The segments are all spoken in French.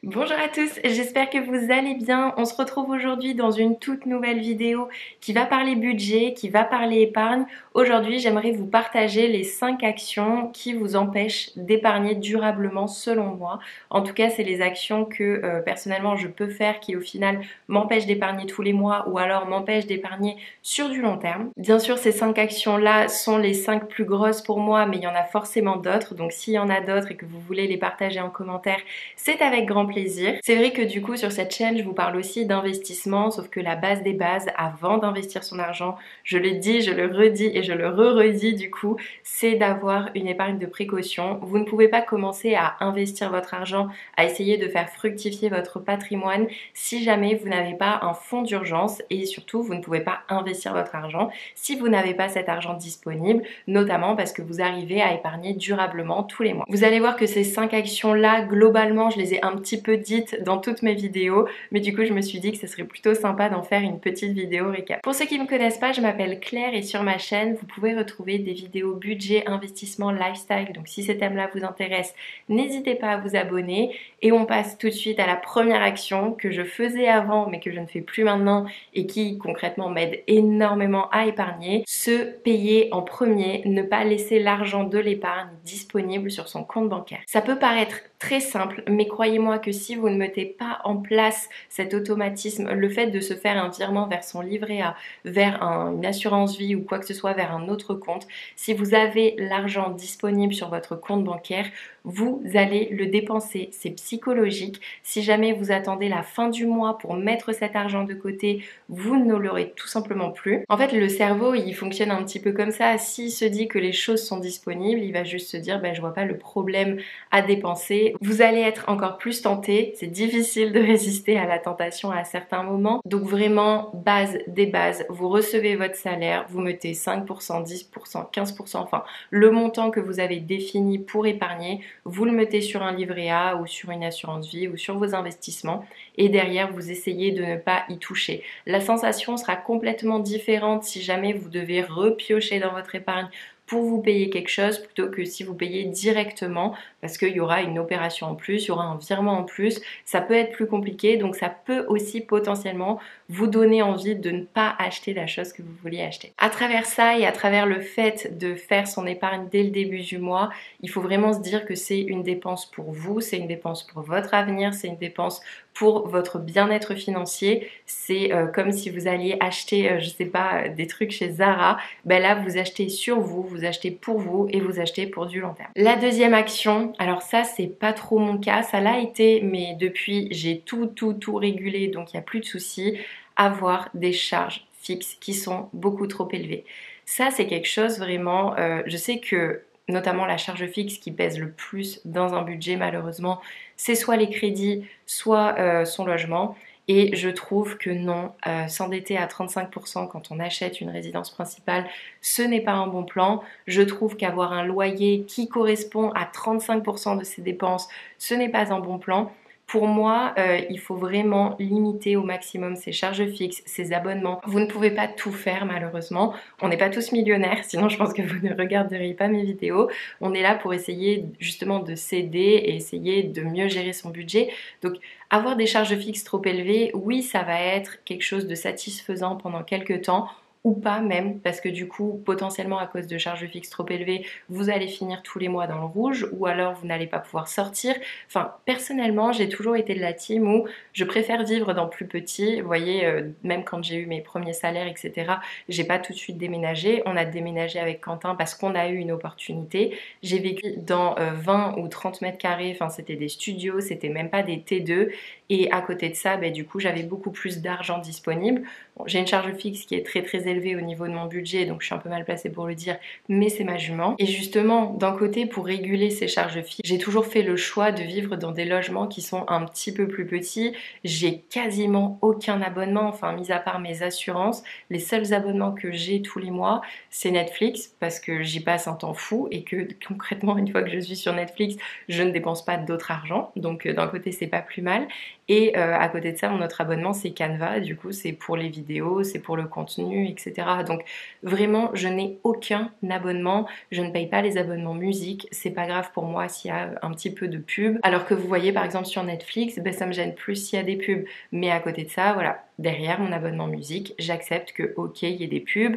Bonjour à tous, j'espère que vous allez bien. On se retrouve aujourd'hui dans une toute nouvelle vidéo qui va parler budget, qui va parler épargne. Aujourd'hui, j'aimerais vous partager les 5 actions qui vous empêchent d'épargner durablement selon moi. En tout cas, c'est les actions que personnellement je peux faire qui au final m'empêchent d'épargner tous les mois ou alors m'empêchent d'épargner sur du long terme. Bien sûr, ces 5 actions-là sont les 5 plus grosses pour moi, mais il y en a forcément d'autres. Donc s'il y en a d'autres et que vous voulez les partager en commentaire, c'est avec grand plaisir. C'est vrai que du coup sur cette chaîne je vous parle aussi d'investissement, sauf que la base des bases avant d'investir son argent, je le dis, je le redis et je le re-redis du coup, c'est d'avoir une épargne de précaution. Vous ne pouvez pas commencer à investir votre argent, à essayer de faire fructifier votre patrimoine si jamais vous n'avez pas un fonds d'urgence et surtout vous ne pouvez pas investir votre argent si vous n'avez pas cet argent disponible, notamment parce que vous arrivez à épargner durablement tous les mois. Vous allez voir que ces 5 actions là, globalement je les ai un petit peu dites dans toutes mes vidéos, mais du coup je me suis dit que ce serait plutôt sympa d'en faire une petite vidéo récap. Pour ceux qui ne me connaissent pas, je m'appelle Claire et sur ma chaîne vous pouvez retrouver des vidéos budget, investissement, lifestyle, donc si ces thèmes là vous intéressent, n'hésitez pas à vous abonner et on passe tout de suite à la première action que je faisais avant mais que je ne fais plus maintenant et qui concrètement m'aide énormément à épargner, se payer en premier, ne pas laisser l'argent de l'épargne disponible sur son compte bancaire. Ça peut paraître très simple, mais croyez-moi que si vous ne mettez pas en place cet automatisme, le fait de se faire un virement vers son livret A, vers une assurance vie ou quoi que ce soit, vers un autre compte, si vous avez l'argent disponible sur votre compte bancaire, vous allez le dépenser. C'est psychologique. Si jamais vous attendez la fin du mois pour mettre cet argent de côté, vous ne l'aurez tout simplement plus. En fait, le cerveau, il fonctionne un petit peu comme ça. S'il se dit que les choses sont disponibles, il va juste se dire, je vois pas le problème à dépenser. Vous allez être encore plus tenté. C'est difficile de résister à la tentation à certains moments. Donc vraiment, base des bases. Vous recevez votre salaire, vous mettez 5%, 10%, 15%, enfin, le montant que vous avez défini pour épargner, vous le mettez sur un livret A ou sur une assurance vie ou sur vos investissements et derrière vous essayez de ne pas y toucher. La sensation sera complètement différente si jamais vous devez repiocher dans votre épargne pour vous payer quelque chose plutôt que si vous payez directement parce qu'il y aura une opération en plus, il y aura un virement en plus, ça peut être plus compliqué donc ça peut aussi potentiellement vous donner envie de ne pas acheter la chose que vous vouliez acheter. À travers ça et à travers le fait de faire son épargne dès le début du mois, il faut vraiment se dire que c'est une dépense pour vous, c'est une dépense pour votre avenir, c'est une dépense pour votre bien-être financier. C'est comme si vous alliez acheter, je sais pas, des trucs chez Zara. Là, vous achetez sur vous, vous achetez pour vous et vous achetez pour du long terme. La deuxième action, alors ça, c'est pas trop mon cas. Ça l'a été, mais depuis, j'ai tout régulé, donc il n'y a plus de soucis. Avoir des charges fixes qui sont beaucoup trop élevées. Ça, c'est quelque chose vraiment, je sais que notamment la charge fixe qui pèse le plus dans un budget malheureusement, c'est soit les crédits, soit son logement. Et je trouve que non, s'endetter à 35% quand on achète une résidence principale, ce n'est pas un bon plan. Je trouve qu'avoir un loyer qui correspond à 35% de ses dépenses, ce n'est pas un bon plan. Pour moi, il faut vraiment limiter au maximum ses charges fixes, ses abonnements. Vous ne pouvez pas tout faire malheureusement. On n'est pas tous millionnaires, sinon je pense que vous ne regarderiez pas mes vidéos. On est là pour essayer justement de s'aider et essayer de mieux gérer son budget. Donc avoir des charges fixes trop élevées, oui, ça va être quelque chose de satisfaisant pendant quelques temps, ou pas même, parce que du coup, potentiellement à cause de charges fixes trop élevées, vous allez finir tous les mois dans le rouge, ou alors vous n'allez pas pouvoir sortir. Enfin, personnellement, j'ai toujours été de la team où je préfère vivre dans plus petit. Vous voyez, même quand j'ai eu mes premiers salaires, etc., j'ai pas tout de suite déménagé. On a déménagé avec Quentin parce qu'on a eu une opportunité. J'ai vécu dans 20 ou 30 mètres carrés, enfin c'était des studios, c'était même pas des T2. Et à côté de ça, du coup, j'avais beaucoup plus d'argent disponible. Bon, j'ai une charge fixe qui est très élevée au niveau de mon budget, donc je suis un peu mal placée pour le dire, mais c'est ma jument. Et justement, d'un côté, pour réguler ces charges fixes, j'ai toujours fait le choix de vivre dans des logements qui sont un petit peu plus petits. J'ai quasiment aucun abonnement, enfin, mis à part mes assurances. Les seuls abonnements que j'ai tous les mois, c'est Netflix, parce que j'y passe un temps fou et que concrètement, une fois que je suis sur Netflix, je ne dépense pas d'autre argent. Donc d'un côté, c'est pas plus mal. Et à côté de ça, mon autre abonnement c'est Canva, du coup c'est pour les vidéos, c'est pour le contenu, etc. Donc vraiment, je n'ai aucun abonnement, je ne paye pas les abonnements musique, c'est pas grave pour moi s'il y a un petit peu de pub. Alors que vous voyez par exemple sur Netflix, ben, ça me gêne plus s'il y a des pubs. Mais à côté de ça, voilà, derrière mon abonnement musique, j'accepte que ok, il y ait des pubs.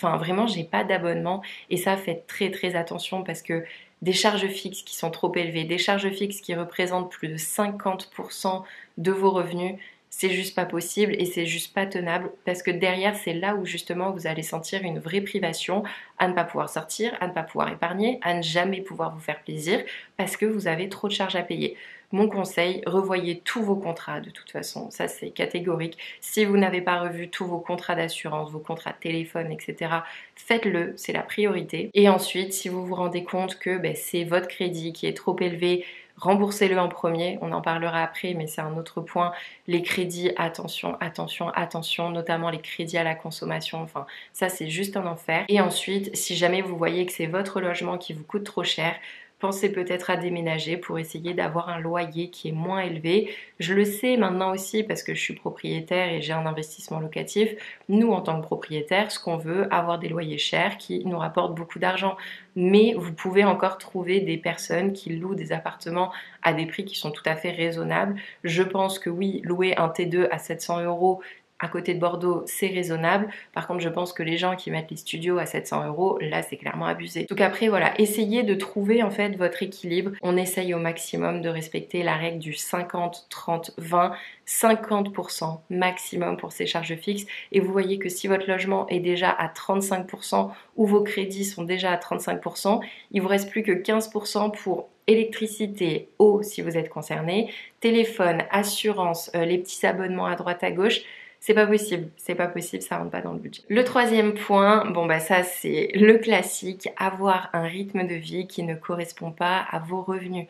Vraiment, j'ai pas d'abonnement et ça, faites très très attention parce que des charges fixes qui sont trop élevées, des charges fixes qui représentent plus de 50% de vos revenus, c'est juste pas possible et c'est juste pas tenable parce que derrière c'est là où justement vous allez sentir une vraie privation à ne pas pouvoir sortir, à ne pas pouvoir épargner, à ne jamais pouvoir vous faire plaisir parce que vous avez trop de charges à payer. Mon conseil, revoyez tous vos contrats de toute façon, ça c'est catégorique. Si vous n'avez pas revu tous vos contrats d'assurance, vos contrats de téléphone, etc., faites-le, c'est la priorité. Et ensuite, si vous vous rendez compte que c'est votre crédit qui est trop élevé, remboursez-le en premier, on en parlera après, mais c'est un autre point. Les crédits, attention, attention, attention, notamment les crédits à la consommation, enfin ça c'est juste un enfer. Et ensuite, si jamais vous voyez que c'est votre logement qui vous coûte trop cher, pensez peut-être à déménager pour essayer d'avoir un loyer qui est moins élevé. Je le sais maintenant aussi parce que je suis propriétaire et j'ai un investissement locatif. Nous, en tant que propriétaires, ce qu'on veut, avoir des loyers chers qui nous rapportent beaucoup d'argent. Mais vous pouvez encore trouver des personnes qui louent des appartements à des prix qui sont tout à fait raisonnables. Je pense que oui, louer un T2 à 700 € à côté de Bordeaux, c'est raisonnable. Par contre, je pense que les gens qui mettent les studios à 700 €, là, c'est clairement abusé. Donc après, voilà, essayez de trouver en fait votre équilibre. On essaye au maximum de respecter la règle du 50, 30, 20, 50% maximum pour ces charges fixes. Et vous voyez que si votre logement est déjà à 35% ou vos crédits sont déjà à 35%, il vous reste plus que 15% pour électricité, eau si vous êtes concerné, téléphone, assurance, les petits abonnements à droite à gauche. C'est pas possible, ça rentre pas dans le budget. Le troisième point, ça c'est le classique, avoir un rythme de vie qui ne correspond pas à vos revenus.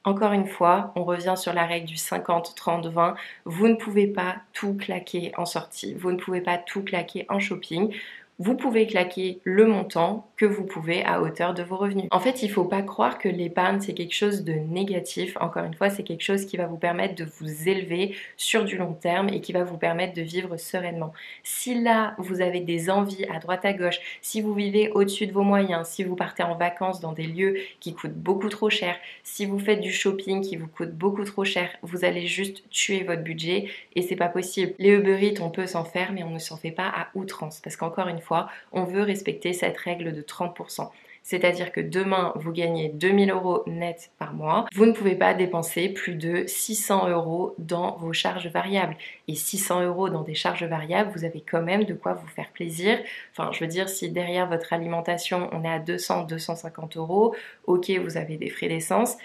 Encore une fois, on revient sur la règle du 50, 30, 20. Vous ne pouvez pas tout claquer en sortie, vous ne pouvez pas tout claquer en shopping. Vous pouvez claquer le montant que vous pouvez à hauteur de vos revenus. En fait, il ne faut pas croire que l'épargne, c'est quelque chose de négatif. Encore une fois, c'est quelque chose qui va vous permettre de vous élever sur du long terme et qui va vous permettre de vivre sereinement. Si là, vous avez des envies à droite à gauche, si vous vivez au-dessus de vos moyens, si vous partez en vacances dans des lieux qui coûtent beaucoup trop cher, si vous faites du shopping qui vous coûte beaucoup trop cher, vous allez juste tuer votre budget et c'est pas possible. Les Uber Eats, on peut s'en faire, mais on ne s'en fait pas à outrance parce qu'encore une fois, on veut respecter cette règle de 30%. C'est-à-dire que demain, vous gagnez 2000 € net par mois, vous ne pouvez pas dépenser plus de 600 € dans vos charges variables. Et 600 € dans des charges variables, vous avez quand même de quoi vous faire plaisir. Enfin, je veux dire, si derrière votre alimentation, on est à 200, 250 €, ok, vous avez des frais d'essence,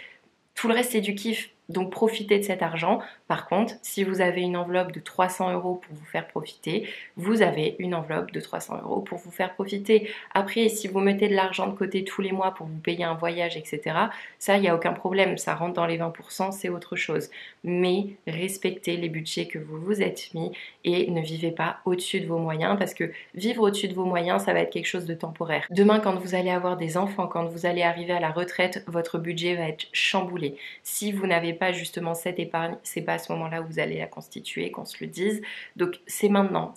tout le reste, c'est du kiff. Donc profitez de cet argent. Par contre, si vous avez une enveloppe de 300 € pour vous faire profiter, vous avez une enveloppe de 300 € pour vous faire profiter. Après, si vous mettez de l'argent de côté tous les mois pour vous payer un voyage, etc., ça, il n'y a aucun problème. Ça rentre dans les 20%, c'est autre chose. Mais respectez les budgets que vous vous êtes mis et ne vivez pas au-dessus de vos moyens parce que vivre au-dessus de vos moyens, ça va être quelque chose de temporaire. Demain, quand vous allez avoir des enfants, quand vous allez arriver à la retraite, votre budget va être chamboulé. Si vous n'avez pas justement cette épargne, c'est pas à ce moment-là où vous allez la constituer, qu'on se le dise. Donc c'est maintenant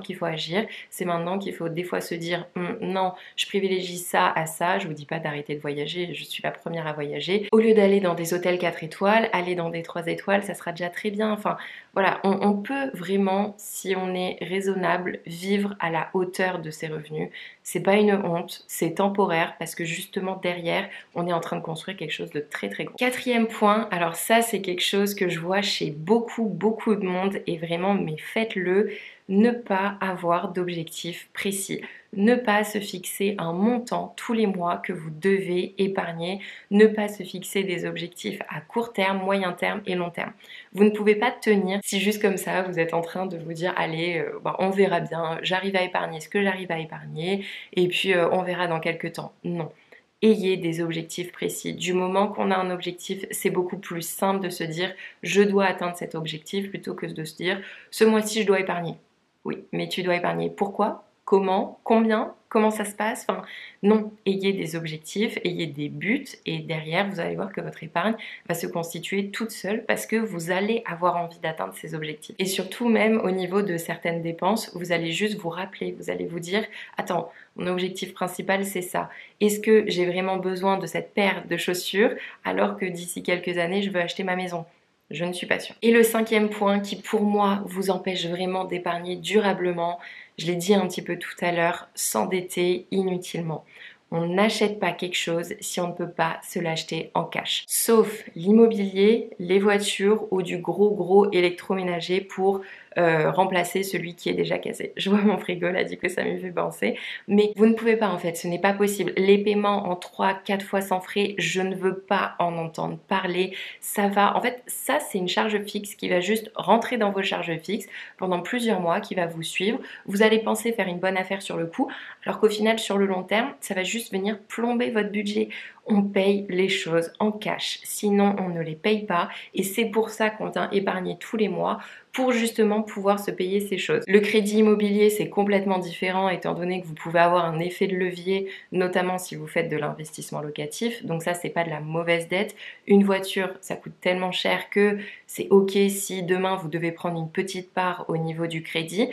qu'il faut agir, c'est maintenant qu'il faut des fois se dire non, je privilégie ça à ça, je vous dis pas d'arrêter de voyager, je suis la première à voyager. Au lieu d'aller dans des hôtels 4 étoiles, aller dans des 3 étoiles, ça sera déjà très bien. Enfin voilà, on peut vraiment, si on est raisonnable, vivre à la hauteur de ses revenus. C'est pas une honte, c'est temporaire parce que justement derrière, on est en train de construire quelque chose de très très gros. Quatrième point, alors ça c'est quelque chose que je vois chez beaucoup de monde et vraiment, mais faites-le, ne pas avoir d'objectif précis. Ne pas se fixer un montant tous les mois que vous devez épargner. Ne pas se fixer des objectifs à court terme, moyen terme et long terme. Vous ne pouvez pas tenir si juste comme ça vous êtes en train de vous dire allez, on verra bien, j'arrive à épargner ce que j'arrive à épargner et puis on verra dans quelques temps. Non. Ayez des objectifs précis. Du moment qu'on a un objectif, c'est beaucoup plus simple de se dire je dois atteindre cet objectif plutôt que de se dire ce mois-ci je dois épargner. Oui, mais tu dois épargner. Pourquoi ? Comment? Combien? Comment ça se passe? Enfin, non, ayez des objectifs, ayez des buts et derrière, vous allez voir que votre épargne va se constituer toute seule parce que vous allez avoir envie d'atteindre ces objectifs. Et surtout, même au niveau de certaines dépenses, vous allez juste vous rappeler, vous allez vous dire, attends, mon objectif principal, c'est ça. Est-ce que j'ai vraiment besoin de cette paire de chaussures alors que d'ici quelques années, je veux acheter ma maison? Je ne suis pas sûre. Et le cinquième point qui pour moi vous empêche vraiment d'épargner durablement, je l'ai dit un petit peu tout à l'heure, s'endetter inutilement. On n'achète pas quelque chose si on ne peut pas se l'acheter en cash. Sauf l'immobilier, les voitures ou du gros électroménager pour remplacer celui qui est déjà cassé. Je vois mon frigo là, du coup ça me fait penser. Mais vous ne pouvez pas en fait, ce n'est pas possible. Les paiements en 3-4 fois sans frais, je ne veux pas en entendre parler. Ça va, en fait, ça c'est une charge fixe qui va juste rentrer dans vos charges fixes pendant plusieurs mois, qui va vous suivre. Vous allez penser faire une bonne affaire sur le coup, alors qu'au final sur le long terme, ça va juste venir plomber votre budget. On paye les choses en cash, sinon on ne les paye pas et c'est pour ça qu'on vient épargner tous les mois pour justement pouvoir se payer ces choses. Le crédit immobilier c'est complètement différent étant donné que vous pouvez avoir un effet de levier, notamment si vous faites de l'investissement locatif, donc ça c'est pas de la mauvaise dette. Une voiture ça coûte tellement cher que c'est ok si demain vous devez prendre une petite part au niveau du crédit,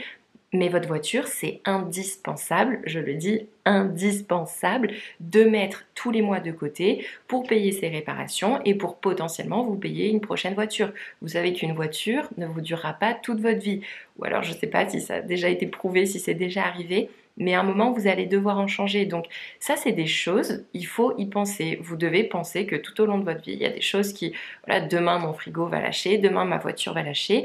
mais votre voiture, c'est indispensable, je le dis, indispensable de mettre tous les mois de côté pour payer ses réparations et pour potentiellement vous payer une prochaine voiture. Vous savez qu'une voiture ne vous durera pas toute votre vie. Ou alors je ne sais pas si ça a déjà été prouvé, si c'est déjà arrivé, mais à un moment vous allez devoir en changer. Donc ça c'est des choses, il faut y penser. Vous devez penser que tout au long de votre vie, il y a des choses qui, voilà, demain mon frigo va lâcher, demain ma voiture va lâcher.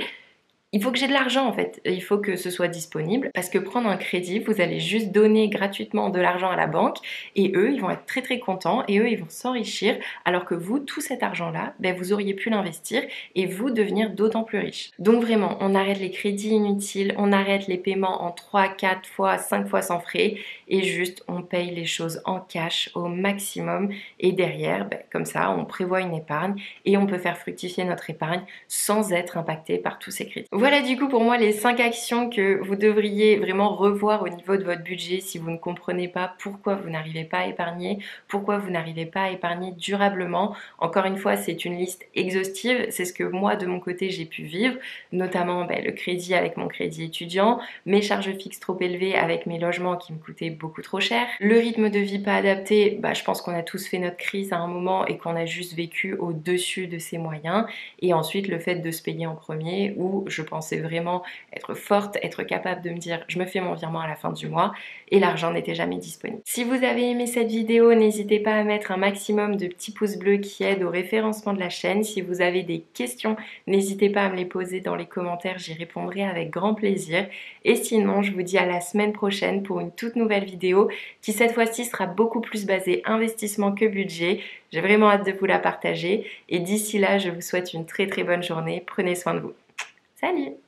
Il faut que j'ai de l'argent en fait, il faut que ce soit disponible parce que prendre un crédit, vous allez juste donner gratuitement de l'argent à la banque et eux, ils vont être très contents et eux, ils vont s'enrichir alors que vous, tout cet argent-là, vous auriez pu l'investir et vous devenir d'autant plus riche. Donc vraiment, on arrête les crédits inutiles, on arrête les paiements en 3, 4 fois, 5 fois sans frais et juste on paye les choses en cash au maximum et derrière, comme ça, on prévoit une épargne et on peut faire fructifier notre épargne sans être impacté par tous ces crédits. Voilà du coup pour moi les 5 actions que vous devriez vraiment revoir au niveau de votre budget si vous ne comprenez pas pourquoi vous n'arrivez pas à épargner, pourquoi vous n'arrivez pas à épargner durablement. Encore une fois, c'est une liste exhaustive, c'est ce que moi de mon côté j'ai pu vivre, notamment le crédit avec mon crédit étudiant, mes charges fixes trop élevées avec mes logements qui me coûtaient beaucoup trop cher, le rythme de vie pas adapté, je pense qu'on a tous fait notre crise à un moment et qu'on a juste vécu au-dessus de ses moyens, et ensuite le fait de se payer en premier où je pensais vraiment être forte, être capable de me dire je me fais mon virement à la fin du mois et l'argent n'était jamais disponible. Si vous avez aimé cette vidéo, n'hésitez pas à mettre un maximum de petits pouces bleus qui aident au référencement de la chaîne. Si vous avez des questions, n'hésitez pas à me les poser dans les commentaires, j'y répondrai avec grand plaisir. Et sinon, je vous dis à la semaine prochaine pour une toute nouvelle vidéo qui cette fois-ci sera beaucoup plus basée investissement que budget. J'ai vraiment hâte de vous la partager et d'ici là, je vous souhaite une très bonne journée. Prenez soin de vous. Salut!